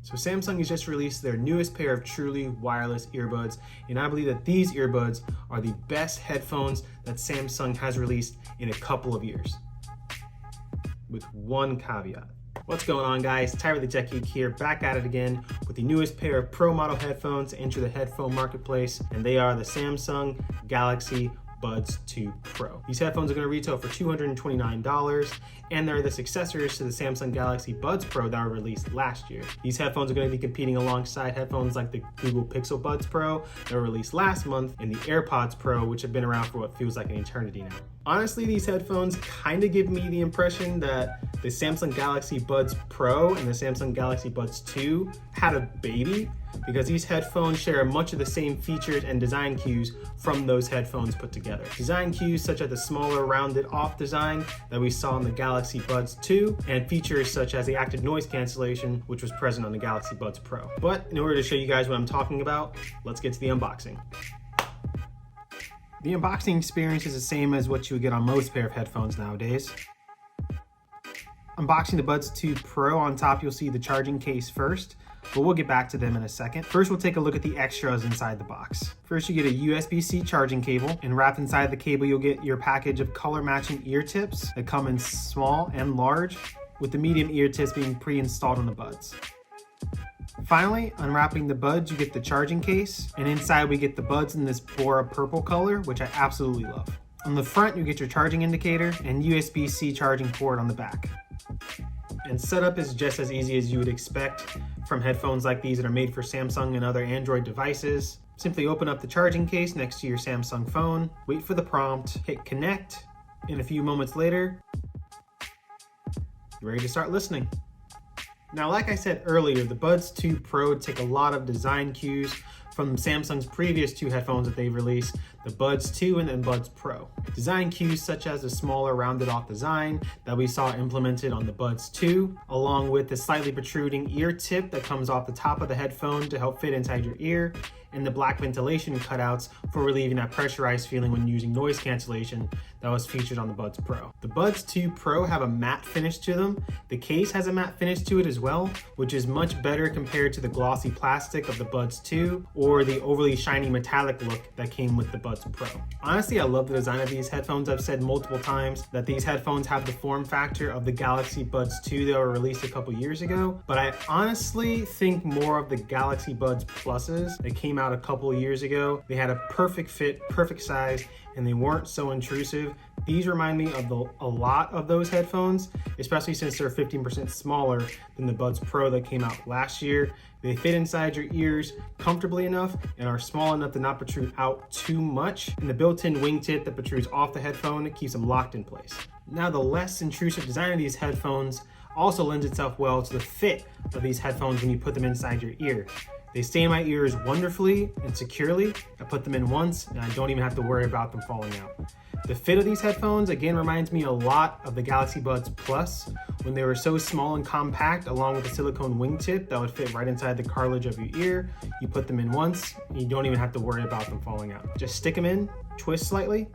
So Samsung has just released their newest pair of truly wireless earbuds, and I believe that these earbuds are the best headphones that Samsung has released in a couple of years. With one caveat. What's going on, guys? Ty Reke the Tech Geek here, back at it again with the newest pair of Pro model headphones to enter the headphone marketplace, and they are the Samsung Galaxy Buds2 Pro. These headphones are going to retail for $229, and they're the successors to the Samsung Galaxy Buds Pro that were released last year. These headphones are going to be competing alongside headphones like the Google Pixel Buds Pro that were released last month, and the AirPods Pro, which have been around for what feels like an eternity now. Honestly, these headphones kind of give me the impression that the Samsung Galaxy Buds Pro and the Samsung Galaxy Buds 2 had a baby, because these headphones share much of the same features and design cues from those headphones put together. Design cues such as the smaller rounded off design that we saw in the Galaxy Buds 2, and features such as the active noise cancellation, which was present on the Galaxy Buds Pro. But in order to show you guys what I'm talking about, let's get to the unboxing. The unboxing experience is the same as what you would get on most pair of headphones nowadays. Unboxing the Buds 2 Pro, on top you'll see the charging case first, but we'll get back to them in a second. First, we'll take a look at the extras inside the box. First, you get a USB-C charging cable, and wrapped inside the cable you'll get your package of color matching ear tips that come in small and large, with the medium ear tips being pre-installed on the Buds. Finally, unwrapping the Buds, you get the charging case, and inside we get the Buds in this Bora purple color, which I absolutely love. On the front, you get your charging indicator and USB-C charging port on the back. And setup is just as easy as you would expect from headphones like these that are made for Samsung and other Android devices. Simply open up the charging case next to your Samsung phone, wait for the prompt, hit connect, and a few moments later, you're ready to start listening. Now, like I said earlier, the Buds 2 Pro take a lot of design cues from Samsung's previous two headphones that they've released, the Buds 2 and then Buds Pro. Design cues such as the smaller rounded off design that we saw implemented on the Buds 2, along with the slightly protruding ear tip that comes off the top of the headphone to help fit inside your ear, and the black ventilation cutouts for relieving that pressurized feeling when using noise cancellation that was featured on the Buds Pro. The Buds 2 Pro have a matte finish to them. The case has a matte finish to it as well, which is much better compared to the glossy plastic of the Buds 2 or the overly shiny metallic look that came with the Buds Pro. Honestly, I love the design of these headphones. I've said multiple times that these headphones have the form factor of the Galaxy Buds 2 that were released a couple years ago, but I honestly think more of the Galaxy Buds Pluses that came out a couple of years ago. They had a perfect fit, perfect size, and they weren't so intrusive. These remind me of a lot of those headphones, especially since they're 15% smaller than the Buds Pro that came out last year. They fit inside your ears comfortably enough and are small enough to not protrude out too much. And the built-in wingtip that protrudes off the headphone keeps them locked in place. Now, the less intrusive design of these headphones also lends itself well to the fit of these headphones when you put them inside your ear. They stay in my ears wonderfully and securely. I put them in once and I don't even have to worry about them falling out. The fit of these headphones again reminds me a lot of the Galaxy Buds Plus when they were so small and compact, along with the silicone wingtip that would fit right inside the cartilage of your ear. You put them in once and you don't even have to worry about them falling out. Just stick them in, twist slightly,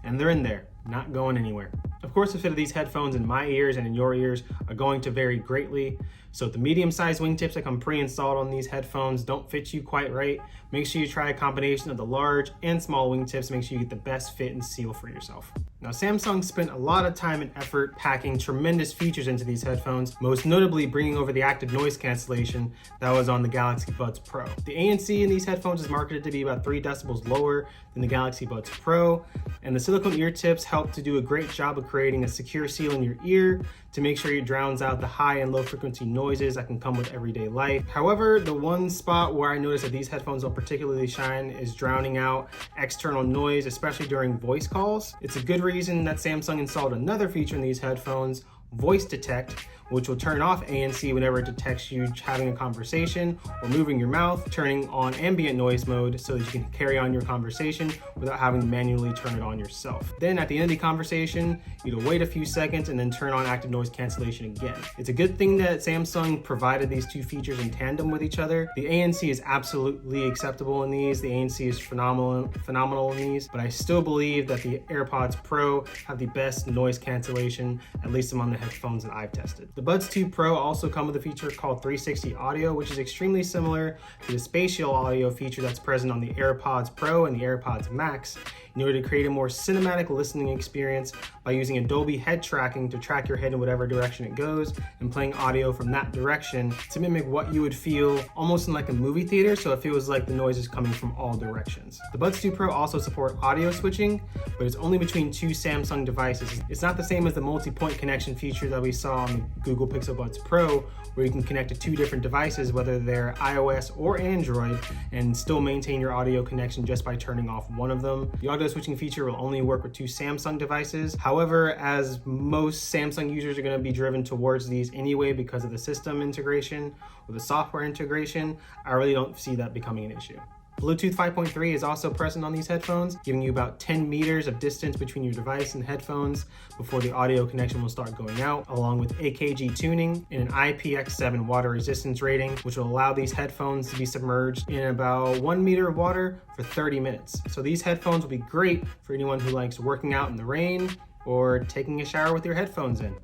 and they're in there, not going anywhere. Of course, the fit of these headphones in my ears and in your ears are going to vary greatly. So if the medium-sized wingtips that come pre-installed on these headphones don't fit you quite right, make sure you try a combination of the large and small wingtips to make sure you get the best fit and seal for yourself. Now, Samsung spent a lot of time and effort packing tremendous features into these headphones, most notably bringing over the active noise cancellation that was on the Galaxy Buds Pro. The ANC in these headphones is marketed to be about 3 decibels lower than the Galaxy Buds Pro, and the silicone ear tips help to do a great job of creating a secure seal in your ear to make sure it drowns out the high and low frequency noises that can come with everyday life. However, the one spot where I noticed that these headphones don't particularly shine is drowning out external noise, especially during voice calls. It's a good reason that Samsung installed another feature in these headphones, Voice Detect, which will turn off ANC whenever it detects you having a conversation or moving your mouth, turning on ambient noise mode so that you can carry on your conversation without having to manually turn it on yourself. Then at the end of the conversation, you'll wait a few seconds and then turn on active noise cancellation again. It's a good thing that Samsung provided these two features in tandem with each other. The ANC is absolutely acceptable in these. The ANC is phenomenal in these, but I still believe that the AirPods Pro have the best noise cancellation, at least among the headphones that I've tested. The Buds 2 Pro also come with a feature called 360 audio, which is extremely similar to the spatial audio feature that's present on the AirPods Pro and the AirPods Max, in order to create a more cinematic listening experience by using Dolby head tracking to track your head in whatever direction it goes and playing audio from that direction to mimic what you would feel almost in like a movie theater, so it feels like the noise is coming from all directions. The Buds 2 Pro also support audio switching, but it's only between two Samsung devices. It's not the same as the multi-point connection feature that we saw on the Google Pixel Buds Pro, where you can connect to two different devices, whether they're iOS or Android, and still maintain your audio connection just by turning off one of them. The audio switching feature will only work with two Samsung devices. However, as most Samsung users are going to be driven towards these anyway because of the system integration or the software integration, I really don't see that becoming an issue. Bluetooth 5.3 is also present on these headphones, giving you about 10 meters of distance between your device and headphones before the audio connection will start going out, along with AKG tuning and an IPX7 water resistance rating, which will allow these headphones to be submerged in about 1 meter of water for 30 minutes. So these headphones will be great for anyone who likes working out in the rain or taking a shower with your headphones in,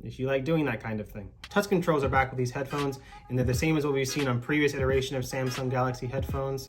if you like doing that kind of thing. Touch controls are back with these headphones, and they're the same as what we've seen on previous iteration of Samsung Galaxy headphones.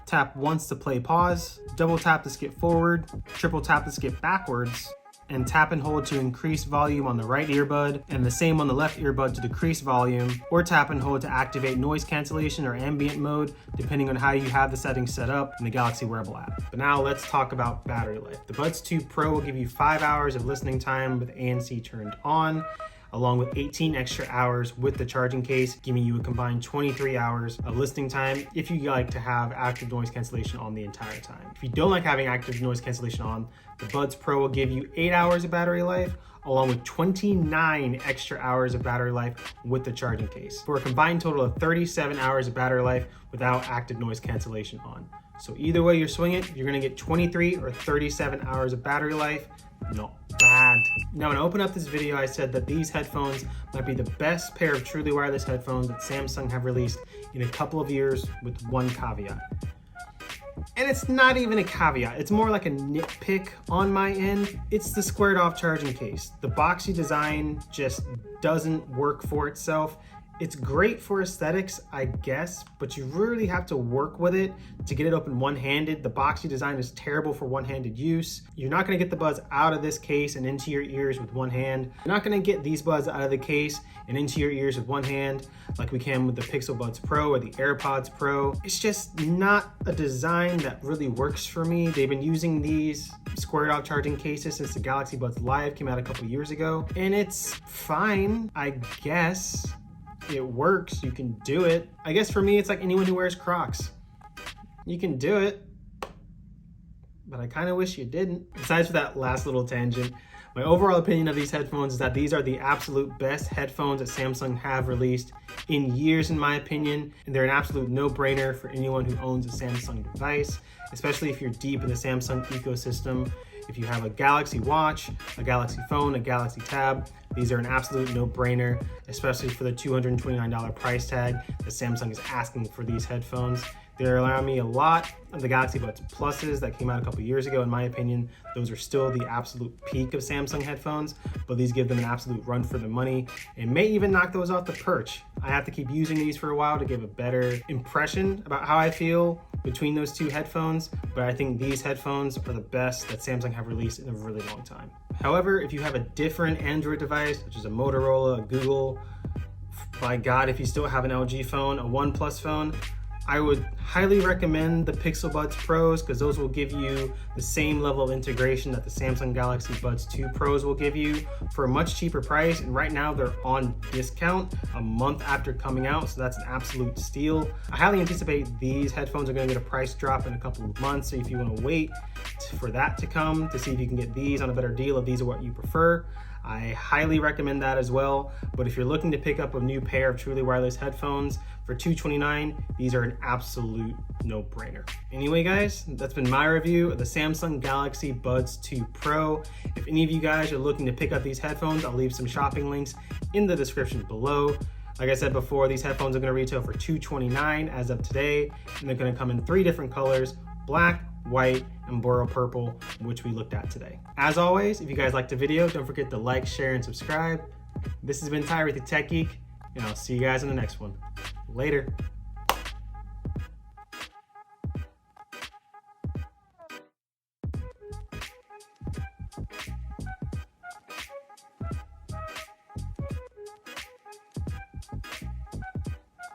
Tap once to play pause, double tap to skip forward, triple tap to skip backwards, and tap and hold to increase volume on the right earbud, and the same on the left earbud to decrease volume, or tap and hold to activate noise cancellation or ambient mode, depending on how you have the settings set up in the Galaxy Wearable app. But now let's talk about battery life. The Buds 2 Pro will give you 5 hours of listening time with ANC turned on, along with 18 extra hours with the charging case, giving you a combined 23 hours of listening time if you like to have active noise cancellation on the entire time. If you don't like having active noise cancellation on, the Buds Pro will give you 8 hours of battery life, along with 29 extra hours of battery life with the charging case, for a combined total of 37 hours of battery life without active noise cancellation on. So either way you swing it, you're gonna get 23 or 37 hours of battery life. Not bad. Now, when I opened up this video, I said that these headphones might be the best pair of truly wireless headphones that Samsung have released in a couple of years, with one caveat. And it's not even a caveat, it's more like a nitpick on my end. It's the squared off charging case. The boxy design just doesn't work for itself. It's great for aesthetics, I guess, but you really have to work with it to get it open one-handed. The boxy design is terrible for one-handed use. You're not gonna get the buds out of this case and into your ears with one hand. You're not gonna get these buds out of the case and into your ears with one hand like we can with the Pixel Buds Pro or the AirPods Pro. It's just not a design that really works for me. They've been using these squared off charging cases since the Galaxy Buds Live came out a couple years ago, and it's fine, I guess. It works, you can do it. I guess for me, it's like anyone who wears Crocs. You can do it, but I kind of wish you didn't. Besides for that last little tangent, my overall opinion of these headphones is that these are the absolute best headphones that Samsung have released in years, in my opinion, and they're an absolute no-brainer for anyone who owns a Samsung device, especially if you're deep in the Samsung ecosystem. If you have a Galaxy Watch, a Galaxy Phone, a Galaxy Tab, these are an absolute no-brainer, especially for the $229 price tag that Samsung is asking for these headphones. They're allowing me a lot of the Galaxy Buds Pluses that came out a couple years ago. In my opinion, those are still the absolute peak of Samsung headphones, but these give them an absolute run for their money and may even knock those off the perch. I have to keep using these for a while to give a better impression about how I feel between those two headphones, but I think these headphones are the best that Samsung have released in a really long time. However, if you have a different Android device, such as a Motorola, a Google, by God, if you still have an LG phone, a OnePlus phone, I would highly recommend the Pixel Buds Pros, because those will give you the same level of integration that the Samsung Galaxy Buds 2 Pros will give you for a much cheaper price. And right now they're on discount a month after coming out, so that's an absolute steal. I highly anticipate these headphones are going to get a price drop in a couple of months, so if you want to wait for that to come to see if you can get these on a better deal, if these are what you prefer, I highly recommend that as well. But if you're looking to pick up a new pair of truly wireless headphones for $229, these are an absolute no-brainer. Anyway, guys, that's been my review of the Samsung Galaxy Buds 2 Pro. If any of you guys are looking to pick up these headphones, I'll leave some shopping links in the description below. Like I said before, these headphones are going to retail for $229 as of today, and they're going to come in 3 different colors: black, white, and boral purple, which we looked at today. As always, if you guys liked the video, don't forget to like, share, and subscribe. This has been Ty Reke, the Tech Geek, and I'll see you guys in the next one. Later.